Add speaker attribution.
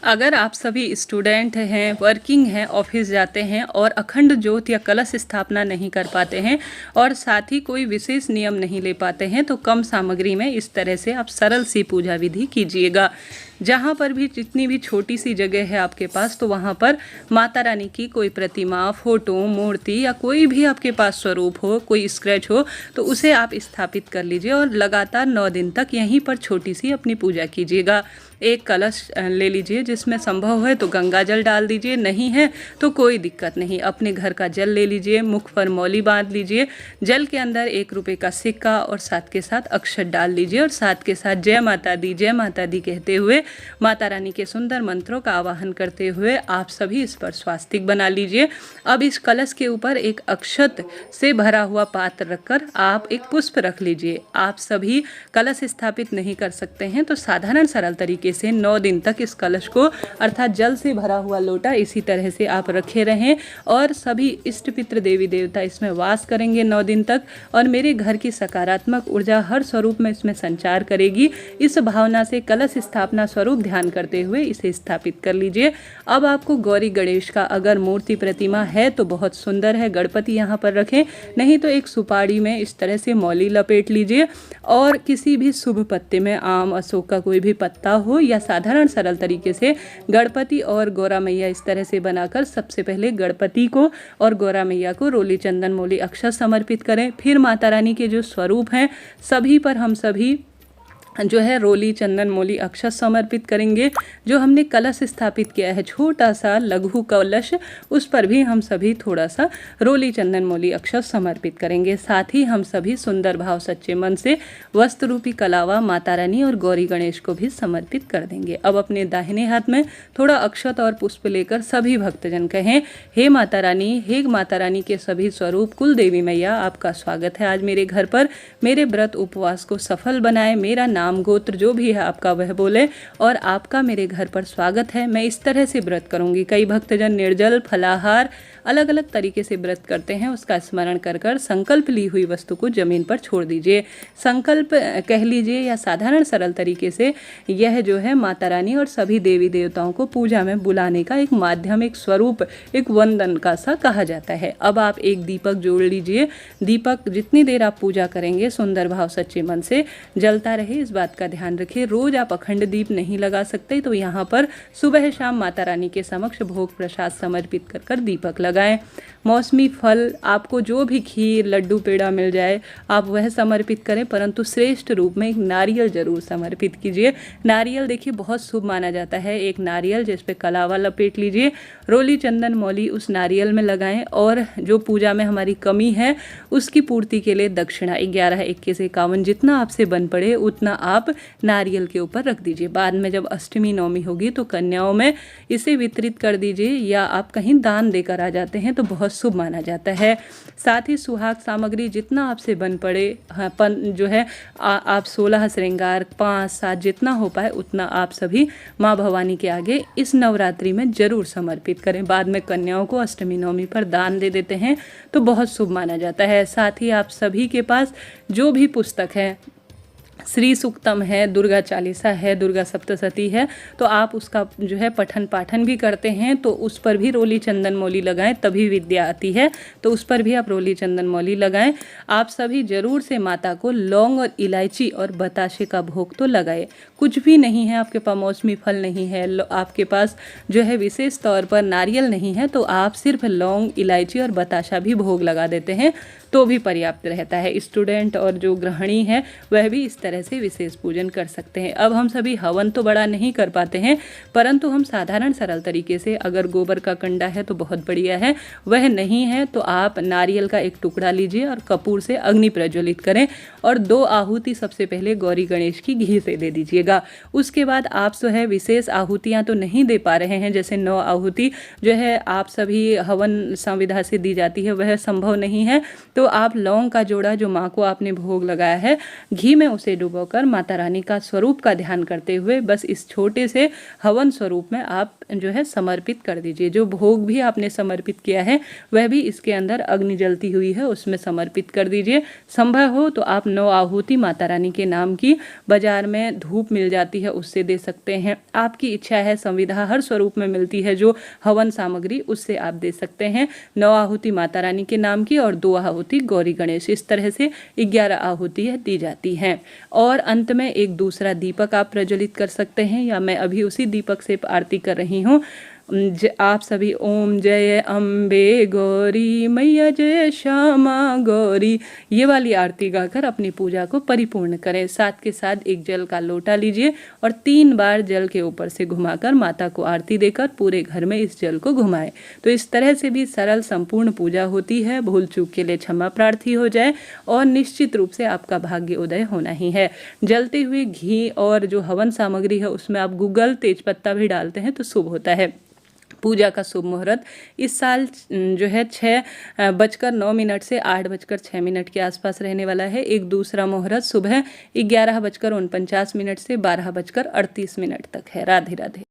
Speaker 1: अगर आप सभी स्टूडेंट हैं, वर्किंग हैं, ऑफिस जाते हैं और अखंड ज्योत या कलश स्थापना नहीं कर पाते हैं और साथ ही कोई विशेष नियम नहीं ले पाते हैं, तो कम सामग्री में इस तरह से आप सरल सी पूजा विधि कीजिएगा। जहाँ पर भी जितनी भी छोटी सी जगह है आपके पास, तो वहाँ पर माता रानी की कोई प्रतिमा, फोटो, मूर्ति या कोई भी आपके पास स्वरूप हो, कोई स्क्रैच हो, तो उसे आप स्थापित कर लीजिए और लगातार 9 दिन तक यहीं पर छोटी सी अपनी पूजा कीजिएगा। एक कलश ले लीजिए, जिसमें संभव है तो गंगा जल डाल दीजिए, नहीं है तो कोई दिक्कत नहीं, अपने घर का जल ले लीजिए, मुख पर मौली बांध लीजिए, जल के अंदर 1 रुपये का सिक्का और साथ के साथ अक्षत डाल लीजिए और साथ के साथ जय माता दी कहते हुए माता रानी के सुंदर मंत्रों का आवाहन करते हुए आप सभी इस पर स्वास्तिक बना लीजिए। अब इस कलश के ऊपर एक अक्षत से भरा हुआ पात्र रखकर आप एक पुष्प रख लीजिए। आप सभी कलश स्थापित नहीं कर सकते हैं तो साधारण सरल तरीके से 9 दिन तक इस कलश को, अर्थात जल से भरा हुआ लोटा, इसी तरह से आप रखे रहें और सभी इष्ट पितृ देवी देवता इसमें वास करेंगे 9 दिन तक और मेरे घर की सकारात्मक ऊर्जा हर स्वरूप में इसमें संचार करेगी। इस भावना से कलश स्थापना स्वरूप ध्यान करते हुए इसे स्थापित कर लीजिए। अब आपको गौरी गणेश का अगर मूर्ति प्रतिमा है तो बहुत सुंदर है, गणपति यहाँ पर रखें, नहीं तो एक सुपारी में इस तरह से मौली लपेट लीजिए और किसी भी शुभ पत्ते में, आम, अशोक का कोई भी पत्ता हो या साधारण सरल तरीके से गणपति और गौरा मैया इस तरह से बनाकर सबसे पहले गणपति को और गौरा मैया को रोली चंदन मौली अक्षत समर्पित करें। फिर माता रानी के जो स्वरूप हैं सभी पर हम सभी जो है रोली चंदन मौली अक्षत समर्पित करेंगे। जो हमने कलश स्थापित किया है, छोटा सा लघु कलश, उस पर भी हम सभी थोड़ा सा रोली चंदन मौली अक्षत समर्पित करेंगे। साथ ही हम सभी सुंदर भाव सच्चे मन से वस्त्र रूपी कलावा माता रानी और गौरी गणेश को भी समर्पित कर देंगे। अब अपने दाहिने हाथ में थोड़ा अक्षत और पुष्प लेकर सभी भक्तजन कहें, हे माता रानी के सभी स्वरूप कुल देवी मैया, आपका स्वागत है आज मेरे घर पर। मेरे व्रत उपवास को सफल बनाए, मेरा नाम गोत्र जो भी है आपका वह बोले और आपका मेरे घर पर स्वागत है। मैं इस तरह से व्रत करूंगी। कई भक्तजन निर्जल, फलाहार, अलग अलग तरीके से व्रत करते हैं, उसका स्मरण कर कर संकल्प ली हुई वस्तु को जमीन पर छोड़ दीजिए। संकल्प कह लीजिए या साधारण सरल तरीके से यह जो है माता रानी और सभी देवी देवताओं को पूजा में बुलाने का एक माध्यम, एक स्वरूप, एक वंदन का सा कहा जाता है। अब आप एक दीपक जोड़ लीजिए। दीपक जितनी देर आप पूजा करेंगे सुंदर भाव सच्चे मन से जलता रहे, इस बात का ध्यान रखिए। रोज आप अखंड दीप नहीं लगा सकते, तो यहाँ पर सुबह शाम माता रानी के समक्ष भोग प्रसाद समर्पित कर कर दीपक लगाएं। मौसमी फल, आपको जो भी खीर, लड्डू, पेड़ा मिल जाए आप वह समर्पित करें, परंतु श्रेष्ठ रूप में एक नारियल जरूर समर्पित कीजिए। नारियल देखिए बहुत शुभ माना जाता है। एक नारियल जिस पे कलावा लपेट लीजिए, रोली चंदन मौली उस नारियल में लगाएं और जो पूजा में हमारी कमी है उसकी पूर्ति के लिए दक्षिणा 11, 21, 51 जितना आपसे बन पड़े उतना आप नारियल के ऊपर रख दीजिए। बाद में जब अष्टमी नवमी होगी तो कन्याओं में इसे वितरित कर दीजिए या आप कहीं दान देकर आ जाते हैं तो बहुत शुभ माना जाता है। साथ ही सुहाग सामग्री जितना आपसे बन पड़े, जो है आप 16 श्रृंगार, 5, 7 जितना हो पाए उतना आप सभी माँ भवानी के आगे इस नवरात्रि में जरूर समर्पित करें। बाद में कन्याओं को अष्टमी नवमी पर दान दे देते हैं तो बहुत शुभ माना जाता है। साथ ही आप सभी के पास जो भी पुस्तक है, श्री सूक्तम है, दुर्गा चालीसा है, दुर्गा सप्तशती है, तो आप उसका जो है पठन पाठन भी करते हैं तो उस पर भी रोली चंदन मौली लगाएं, तभी विद्या आती है, तो उस पर भी आप रोली चंदन मौली लगाएं। आप सभी जरूर से माता को लौंग और इलायची और बताशे का भोग तो लगाए। कुछ भी नहीं है आपके पास, मौसमी फल नहीं है, आपके पास जो है विशेष तौर पर नारियल नहीं है, तो आप सिर्फ लौंग, इलायची और बताशा भी भोग लगा देते हैं तो भी पर्याप्त रहता है। स्टूडेंट और जो गृहिणी है वह भी इस तरह से विशेष पूजन कर सकते हैं। अब हम सभी हवन तो बड़ा नहीं कर पाते हैं, परंतु हम साधारण सरल तरीके से, अगर गोबर का कंडा है तो बहुत बढ़िया है, वह नहीं है तो आप नारियल का एक टुकड़ा लीजिए और कपूर से अग्नि प्रज्वलित करें और 2 आहुति सबसे पहले गौरी गणेश की घी से दे दीजिएगा। उसके बाद आप जो है विशेष आहुतियाँ तो नहीं दे पा रहे हैं, जैसे 9 आहुति जो है आप सभी हवन संविधा से दी जाती है वह संभव नहीं है, तो आप लौंग का जोड़ा जो माँ को आपने भोग लगाया है घी में उसे डुबोकर माता रानी का स्वरूप का ध्यान करते हुए बस इस छोटे से हवन स्वरूप में आप जो है समर्पित कर दीजिए। जो भोग भी आपने समर्पित किया है वह भी इसके अंदर अग्नि जलती हुई है उसमें समर्पित कर दीजिए। संभव हो तो आप 9 आहुति माता रानी के नाम की बाजार में धूप मिल जाती है उससे दे सकते हैं। आपकी इच्छा है संविधा हर स्वरूप में मिलती है जो हवन सामग्री, उससे आप दे सकते हैं। 9 आहुति माता रानी के नाम की और 2 आहुति गौरी गणेश, इस तरह से 11 आहुति दी जाती हैं। और अंत में एक दूसरा दीपक आप प्रज्वलित कर सकते हैं, या मैं अभी उसी दीपक से आरती कर रही हूँ। आप सभी ओम जय अम्बे गौरी मैया जय श्यामा गौरी, ये वाली आरती गाकर अपनी पूजा को परिपूर्ण करें। साथ के साथ एक जल का लोटा लीजिए और 3 बार जल के ऊपर से घुमाकर माता को आरती देकर पूरे घर में इस जल को घुमाएं। तो इस तरह से भी सरल संपूर्ण पूजा होती है। भूल चूक के लिए क्षमा प्रार्थी हो जाए और निश्चित रूप से आपका भाग्य उदय होना ही है। जलते हुए घी और जो हवन सामग्री है उसमें आप गूगल तेजपत्ता भी डालते हैं तो शुभ होता है। पूजा का शुभ मुहूर्त इस साल जो है 6:09 से 8:06 के आसपास रहने वाला है। एक दूसरा मुहूर्त सुबह 11:49 से 12:38 तक है। राधे राधे।